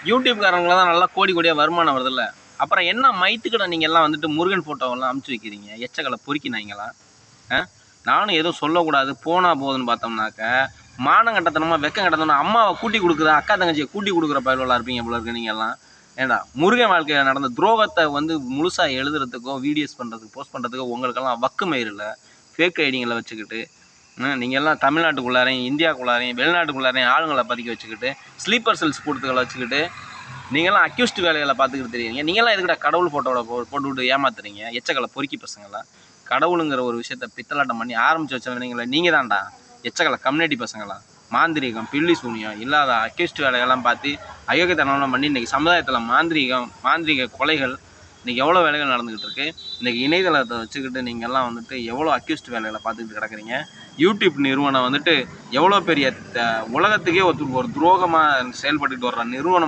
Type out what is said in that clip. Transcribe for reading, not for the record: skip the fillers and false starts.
யூடியூப்காரங்கள தான் நல்லா கோடி கோடியாக வருமானம் வருதில்ல. அப்புறம் என்ன மைத்துக்கிட்ட நீங்கள் எல்லாம் வந்துட்டு முருகன் ஃபோட்டோவெல்லாம் அமுச்சு வைக்கிறீங்க? எச்சக்கலை பொறுக்கினாங்களா? நானும் எதுவும் சொல்லக்கூடாது போனால் போகுதுன்னு பார்த்தோம்னாக்க, மானம் கட்டத்தனமாக வெக்கம் கட்டத்தனமா அம்மாவை கூட்டி கொடுக்குற அக்கா தங்கச்சியை கூட்டி கொடுக்குற பயலுவலாக இருப்பீங்க போல இருக்கு நீங்கள் எல்லாம். ஏண்டா முருகன் வாழ்க்கையில் நடந்த துரோகத்தை வந்து முழுசாக எழுதுறதுக்கோ வீடியோஸ் பண்ணுறதுக்கு போஸ்ட் பண்ணுறதுக்கோ உங்களுக்கெல்லாம் வக்கு மயிர் இல்லை. ஃபேக் ஐடிங்களை வச்சுக்கிட்டு நீங்கள் எல்லாம் தமிழ்நாட்டுக்குள்ளாரையும் இந்தியாவுக்குள்ளாரையும் வெளிநாட்டுக்குள்ளாரையும் ஆளுங்களை பதுக்கி வச்சுக்கிட்டு ஸ்லீப்பர் செல்ஸ் கூட்டத்துக்களை வச்சுக்கிட்டு நீங்கள்லாம் அக்யூஸ்ட் வேலைகளை பார்த்துக்கிட்டு தெரியுங்க. நீங்கள்லாம் எதுக்கிட்ட கடவுள் ஃபோட்டோட போட்டுவிட்டு ஏமாத்துறீங்க? எச்சக்கலை பொறுக்கி பசங்களா. கடவுளுங்கிற ஒரு விஷயத்த பித்தலாட்டம் பண்ணி ஆரம்பித்து வச்சவங்களே நீங்கள் தான்டா. எச்சக்கலை கம்யூனிட்டி பசங்களா. மாந்திரிகம் பில்லி சூனியம் இல்லாத அக்யூஸ்ட் வேலைகள்லாம் பார்த்து அயோக்கியத்தனம்லாம் பண்ணி இன்றைக்கி சமுதாயத்தில் மாந்திரிக கொலைகள் இன்றைக்கி எவ்வளோ வேலைகள் நடந்துக்கிட்டு இருக்குது. இன்றைக்கி இணையதளத்தை வச்சுக்கிட்டு நீங்கள்லாம் வந்துட்டு எவ்வளோ அக்யூஸ்ட் வேலைகளை பார்த்துக்கிட்டு கிடக்குறீங்க. யூடியூப் நிறுவனம் வந்துட்டு எவ்வளோ பெரிய உலகத்துக்கே ஒரு துரோகமாக செயல்பட்டுக்கிட்டு வர்ற நிறுவனம்.